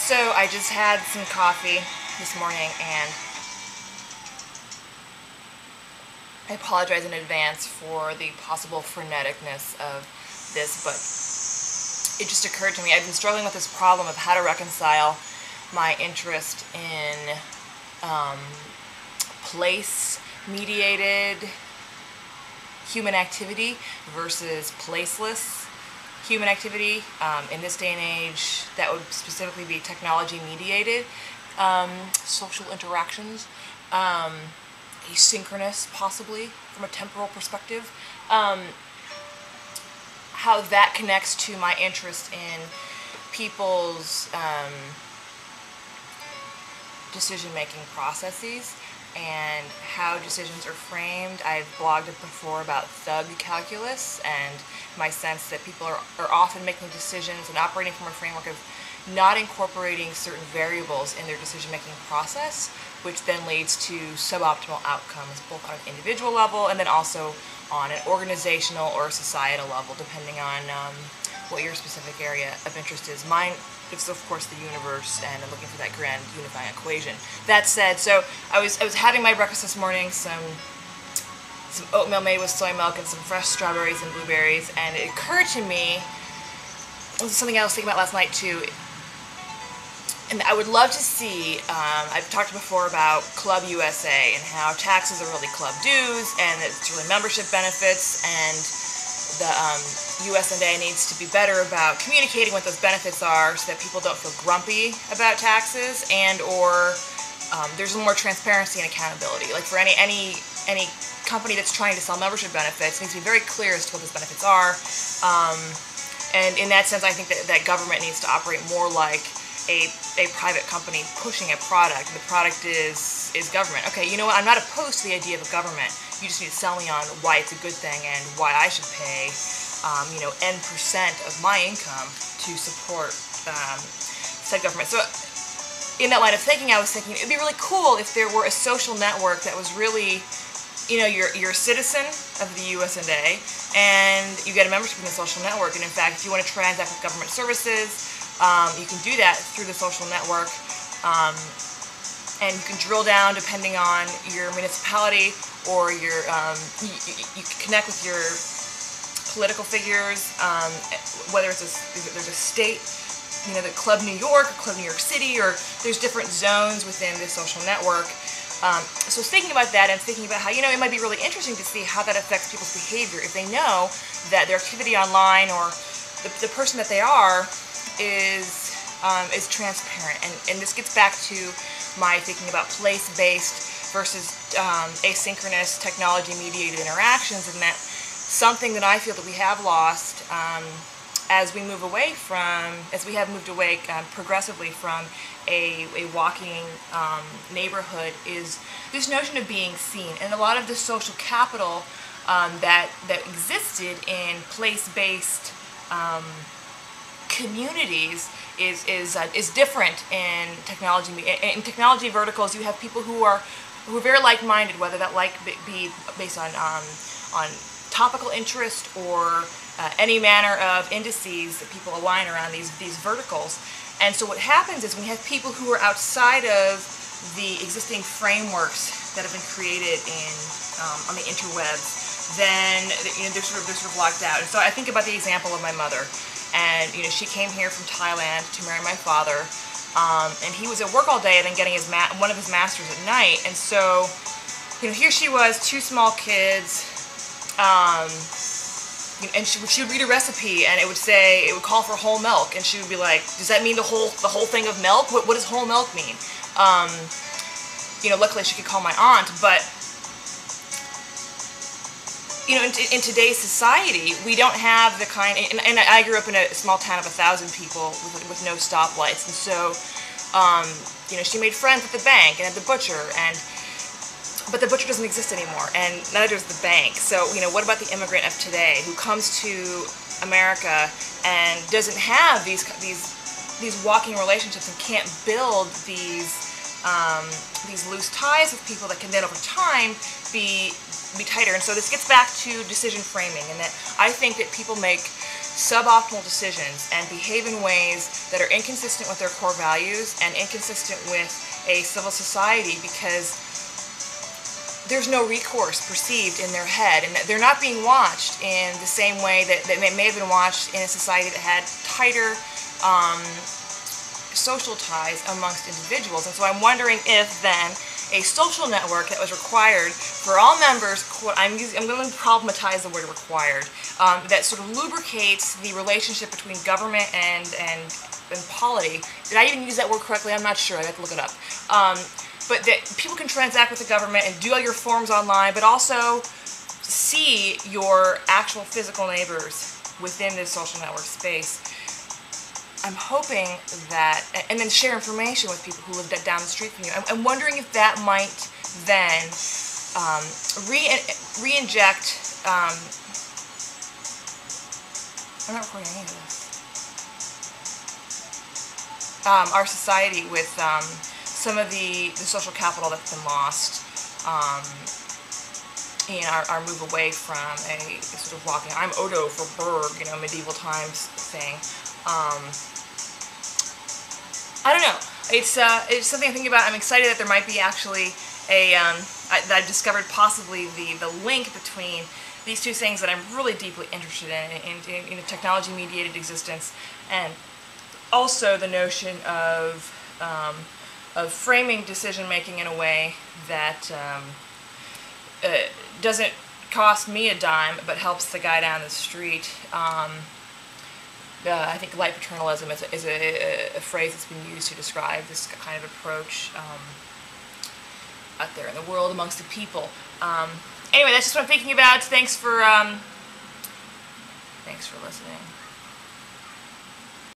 So I just had some coffee this morning, and I apologize in advance for the possible freneticness of this, but it just occurred to me. I've been struggling with this problem of how to reconcile my interest in place-mediated human activity versus placeless human activity. In this day and age, that would specifically be technology-mediated social interactions, asynchronous possibly from a temporal perspective. How that connects to my interest in people's decision-making processes and how decisions are framed. I've blogged before about thug calculus and my sense that people are often making decisions and operating from a framework of not incorporating certain variables in their decision-making process, which then leads to suboptimal outcomes both on an individual level and then also on an organizational or societal level, depending on what your specific area of interest is. Mine is, of course, the universe, and I'm looking for that grand unifying equation. That said, so I was having my breakfast this morning, some oatmeal made with soy milk and some fresh strawberries and blueberries, and it occurred to me, this is something I was thinking about last night too, and I would love to see, I've talked before about Club USA and how taxes are really club dues and it's really membership benefits, and the USNA needs to be better about communicating what those benefits are so that people don't feel grumpy about taxes, and or there's more transparency and accountability. Like for any company that's trying to sell membership benefits, it needs to be very clear as to what those benefits are. And in that sense, I think that government needs to operate more like a private company pushing a product. The product is government. Okay, you know what? I'm not opposed to the idea of a government. You just need to sell me on why it's a good thing and why I should pay, N% of my income to support said government. So in that line of thinking, I was thinking it'd be really cool if there were a social network that was really, you're a citizen of the USNA and you get a membership in the social network. And in fact, if you want to transact with government services, you can do that through the social network, and you can drill down depending on your municipality or your, you can connect with your political figures, whether there's a state, the Club New York or Club New York City, or there's different zones within this social network. So thinking about that and thinking about how, it might be really interesting to see how that affects people's behavior if they know that their activity online or the person that they are is transparent. And this gets back to my thinking about place-based versus asynchronous technology-mediated interactions, and that something that I feel that we have lost as we have moved away progressively from a walking neighborhood is this notion of being seen. And a lot of the social capital that existed in place-based communities is different in technology. In technology verticals, you have people who are very like-minded, whether that be based on topical interest or any manner of indices that people align around these verticals. And so what happens is when you have people who are outside of the existing frameworks that have been created on the interwebs, then they're sort of locked out. And so I think about the example of my mother. And she came here from Thailand to marry my father, and he was at work all day and then getting one of his masters at night. And so, here she was, two small kids, and she would read a recipe and it would call for whole milk, and she would be like, "Does that mean the whole thing of milk? What does whole milk mean?" Luckily she could call my aunt, but in today's society, we don't have the kind, and I grew up in a small town of 1,000 people with no stoplights, and so, she made friends at the bank and at the butcher, but the butcher doesn't exist anymore, and neither does the bank. So, what about the immigrant of today who comes to America and doesn't have these walking relationships and can't build these loose ties with people that can then over time be tighter? And so this gets back to decision framing, and that I think that people make suboptimal decisions and behave in ways that are inconsistent with their core values and inconsistent with a civil society, because there's no recourse perceived in their head, and they're not being watched in the same way that may have been watched in a society that had tighter social ties amongst individuals. And so I'm wondering if then a social network that was required for all members, I'm going to problematize the word required, that sort of lubricates the relationship between government and polity. Did I even use that word correctly? I'm not sure. I have to look it up. But that people can transact with the government and do all your forms online, but also see your actual physical neighbors within this social network space. I'm hoping that, and then share information with people who live down the street from you. I'm wondering if that might then re-inject, I'm not recording any of this, our society with some of the social capital that's been lost in our move away from a sort of walking, I'm Odo for Berg, medieval times thing. I don't know. It's something I'm thinking about. I'm excited that there might be actually that I've discovered possibly the link between these two things that I'm really deeply interested in technology-mediated existence, and also the notion of framing decision-making in a way that doesn't cost me a dime, but helps the guy down the street. I think light paternalism is a phrase that's been used to describe this kind of approach out there in the world amongst the people. Anyway, that's just what I'm thinking about. Thanks for listening.